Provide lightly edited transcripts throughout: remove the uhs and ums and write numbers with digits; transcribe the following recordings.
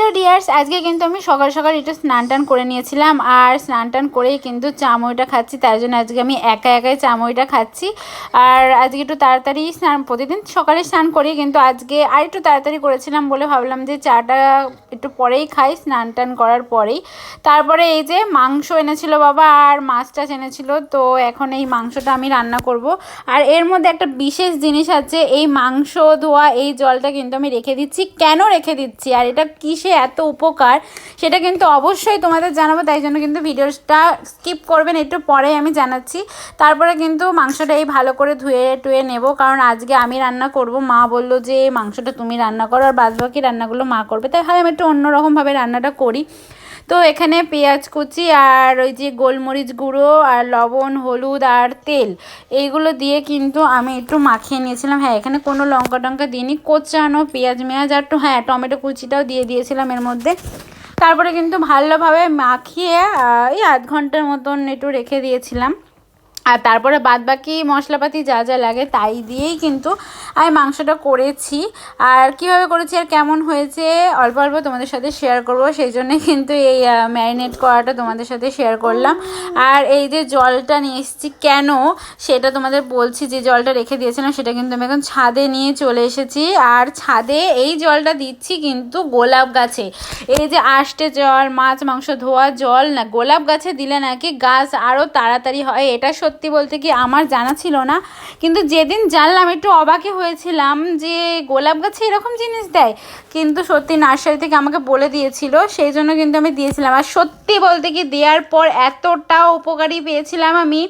Hello dears, আজকে কিন্তু আমি সকাল সকাল একটু স্নান টান করে নিয়েছিলাম। আর স্নান টান করেই কিন্তু চামড়িটা খাচ্ছি, তাই জন্য আজকে আমি একাই চামড়িটা খাচ্ছি। আর আজকে একটু তাড়াতাড়ি স্নান, প্রতিদিন সকালে স্নান করি, কিন্তু আজকে আর একটু তাড়াতাড়ি করেছিলাম বলে ভাবলাম যে চাটা একটু পরেই খাই, স্নান টান করার পরেই। তারপরে এই যে মাংস এনেছিল বাবা, আর মাছ টাছ এনেছিল, তো এখন এই মাংসটা আমি রান্না করব। আর এর মধ্যে একটা বিশেষ জিনিস আছে, এই মাংস ধোয়া এই জলটা কিন্তু আমি রেখে দিচ্ছি। কেন রেখে দিচ্ছি আর এটা কিসে এত উপকার সেটা কিন্তু অবশ্যই তোমাদের জানাবো, তাই জন্য কিন্তু ভিডিওটা স্কিপ করবেন, একটু পরে আমি জানাচ্ছি। তারপরে কিন্তু মাংসটা এই ভালো করে ধুয়ে টুয়ে নেব, কারণ আজকে আমি রান্না করব। মা বললো যে মাংসটা তুমি রান্না করো আর বাদবাকি রান্নাগুলো মা করবে, তাই ভাবে আমি একটু অন্যরকমভাবে রান্নাটা করি। তো এখানে পেঁয়াজ কুচি আর ওই যে গোলমরিচ গুঁড়ো আর লবণ, হলুদ আর তেল, এইগুলো দিয়ে কিন্তু আমি একটু মাখিয়ে নিয়েছিলাম। হ্যাঁ, এখানে কোনো লঙ্কা টঙ্কা দিইনি, কোচানো পেঁয়াজ মেয়াজ আর একটু টমেটো কুচিটাও দিয়ে দিয়েছিলাম এর মধ্যে। তারপরে কিন্তু ভালোভাবে মাখিয়ে এই আধ ঘন্টার মতন একটু রেখে দিয়েছিলাম। আর তারপরে বাদবাকি মশলাপাতি যা যা লাগে তাই দিয়েই কিন্তু আমি মাংসটা করেছি। আর কীভাবে করেছি আর কেমন হয়েছে অল্প অল্প তোমাদের সাথে শেয়ার করব, সেই জন্যে কিন্তু এই ম্যারিনেট করাটা তোমাদের সাথে শেয়ার করলাম। আর এই যে জলটা নিয়ে এসেছি কেন সেটা তোমাদের বলছি, যে জলটা রেখে দিয়েছিলাম সেটা কিন্তু আমি এখন ছাদে নিয়ে চলে এসেছি। আর ছাদে এই জলটা দিচ্ছি কিন্তু গোলাপ গাছে, এই যে আষ্টে জল, মাছ মাংস ধোয়া জল না, গোলাপ গাছে দিলে নাকি গাছ আরও তাড়াতাড়ি হয়। এটা সত্যি বলতে কি আমার জানা ছিল না, কিন্তু যেদিন জানলাম একটু অবাকই হয়েছিলাম যে গোলাপ গাছে এরকম জিনিস দেয়। কিন্তু সত্যি নার্সারি থেকে আমাকে বলে দিয়েছিল, সেই জন্য কিন্তু আমি দিয়েছিলাম। আর সত্যি বলতে কি দেওয়ার পর এতটা উপকারী পেয়েছিলাম আমি,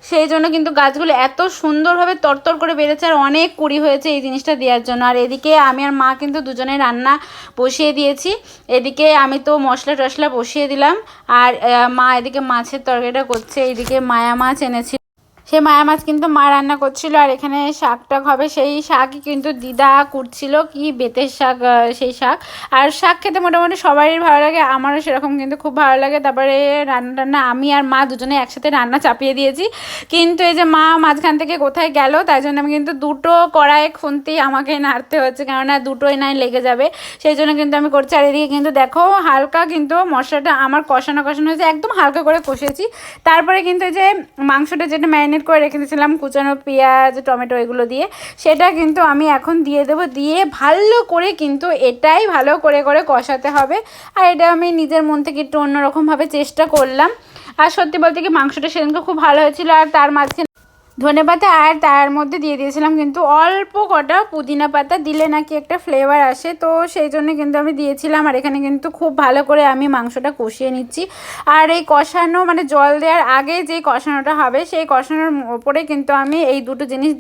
সেই জন্য কিন্তু গাছগুলো এত সুন্দরভাবে তরতর করে বেড়েছে আর অনেক কুড়ি হয়েছে এই জিনিসটা দেওয়ার জন্য। আর এদিকে আমি আর মা কিন্তু দুজনে রান্না বসিয়ে দিয়েছি। এদিকে আমি তো মশলা টশলা বসিয়ে দিলাম, আর মা এদিকে মাছের তরকারিটা করছে। এইদিকে মায়া মাছ এনেছি, সেই মায়া মাছ কিন্তু মা রান্না করছিল। আর এখানে শাক টাক হবে, সেই শাকই কিন্তু দিদা কুটছিল, কি বেতের শাক সেই শাক। আর শাক খেতে মোটামুটি সবারই ভালো লাগে, আমারও সেরকম কিন্তু খুব ভালো লাগে। তারপরে রান্না আমি আর মা দুজনে একসাথে রান্না চাপিয়ে দিয়েছি, কিন্তু এই যে মা মাঝখান থেকে কোথায় গেল, তাই জন্য আমি কিন্তু দুটো কড়াই খুন্তি আমাকে নাড়তে হচ্ছে, কেননা দুটোই নাই লেগে যাবে, সেই জন্য কিন্তু আমি করছি। আর এদিকে কিন্তু দেখো হালকা কিন্তু মশলাটা আমার কষানো হয়েছে, একদম হালকা করে কষেছি। তারপরে কিন্তু এই যে মাংসটা যেটা ম্যারিনেট করে রেখে দিয়েছিলাম কুচানো পেঁয়াজ টমেটো এগুলো দিয়ে, সেটা কিন্তু আমি এখন দিয়ে দেবো। দিয়ে ভালো করে কিন্তু এটাই ভালো করে কষাতে হবে। আর এটা আমি নিজের মন থেকে একটু অন্যরকমভাবে চেষ্টা করলাম। আর সত্যি বলতে কি মাংসটা সেদিনকে খুব ভালো হয়েছিল। আর তার মাঝখানে ধনেপাতা আর তার মধ্যে দিয়ে দিয়েছিলাম কিন্তু অল্প কটা পুদিনা পাতা, দিলে নাকি একটা ফ্লেভার আসে, তো সেই জন্য কিন্তু আমি দিয়েছিলাম। আর এখানে কিন্তু খুব ভালো করে আমি মাংসটা কষিয়ে নিচ্ছি। আর এই কষানো মানে জল দেওয়ার আগে যে কষানোটা হবে, সেই কষানোর ওপরে কিন্তু আমি এই দুটো জিনিস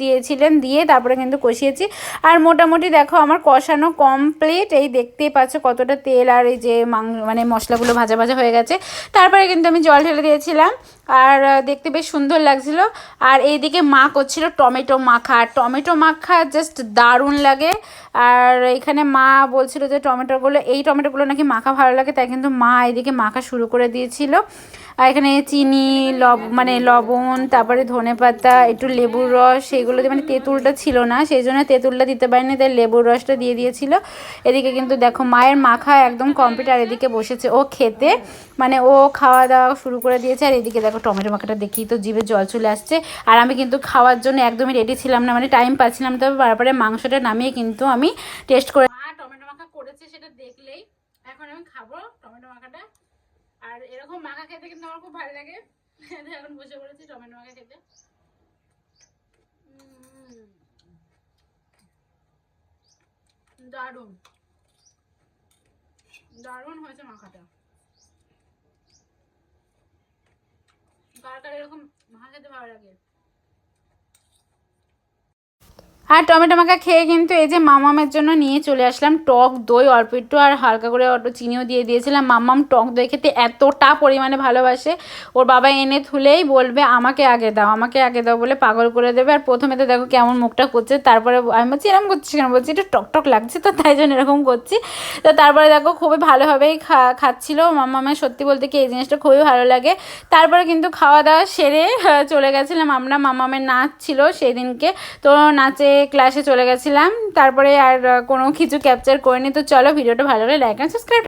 দিয়ে তারপরে কিন্তু কষিয়েছি। আর মোটামুটি দেখো আমার কষানো কমপ্লিট, এই দেখতেই পাচ্ছ কতটা তেল আর এই যে মানে মশলাগুলো ভাজা ভাজা হয়ে গেছে। তারপরে কিন্তু আমি জল ঢেলে দিয়েছিলাম, আর দেখতে বেশ সুন্দর লাগছিল। আর এইদিকে মা করছিল টমেটো মাখা, জাস্ট দারুণ লাগে। আর এখানে মা বলছিল যে এই টমেটোগুলো নাকি মাখা ভালো লাগে, তাই কিন্তু মা এইদিকে মাখা শুরু করে দিয়েছিল। আর এখানে চিনি লবণ, তারপরে ধনেপাতা, একটু লেবুর রস, সেগুলো দিয়ে মানে তেঁতুলটা ছিল না, সেই জন্য তেঁতুলটা দিতে পারিনি, তাই লেবুর রসটা দিয়ে দিয়েছিল। এদিকে কিন্তু দেখো মায়ের মাখা একদম কমপ্লিট। আর এদিকে বসেছে ও খেতে, মানে ও খাওয়া দাওয়া শুরু করে দিয়েছে। আর এদিকে দেখো টমেটো মাখাটা দেখি তো জিভে জল চলে আসছে। আর আমি কিন্তু খাওয়ার জন্য একদমই রেডি ছিলাম না, মানে টাইম পাচ্ছিলাম, তবে তারপরে মাংসটা নামিয়ে কিন্তু আমি টেস্ট করে টমেটো মাখা করেছে সেটা দেখলেই এখন আমি খাবো টমেটো মাখাটা। আর এরকম মাখা খেতে কিন্তু আমার খুব ভালো লাগে, এখন বসে পড়েছি টমেটো মাখা খেতে। দারুণ দারুণ হয়েছে মাখাটা। কার কার এরকম মাখা খেতে ভালো লাগে। আর টমেটো মাখা খেয়ে কিন্তু এই যে মামামের জন্য নিয়ে চলে আসলাম টক দই অল্প একটু, আর হালকা করে অল্প চিনিও দিয়ে দিয়েছিলাম। মামাম টক দই খেতে এতটা পরিমাণে ভালোবাসে, ওর বাবা এনে থুলেই বলবে আমাকে আগে দাও বলে পাগল করে দেবে। আর প্রথমে তো দেখো কেমন মুখটা করছে, তারপরে আমি বলছি এরকম করছিস কেন, বলছি একটু টক লাগছে তো তাই জন্য এরকম করছি। তো তারপরে দেখো খুবই ভালোভাবেই খাচ্ছিল মামামের, সত্যি বলতে কি এই জিনিসটা খুবই ভালো লাগে। তারপরে কিন্তু খাওয়া দাওয়া সেরে চলে গেছিলাম আমরা, মামামের নাচ ছিল সেই দিনকে, তো নাচে ক্লাসে চলে গেছিলাম। তারপরে আর কোনো কিছু ক্যাপচার করিনি। তো চলো ভিডিওটা ভালো লাগলে লাইক এন্ড সাবস্ক্রাইব।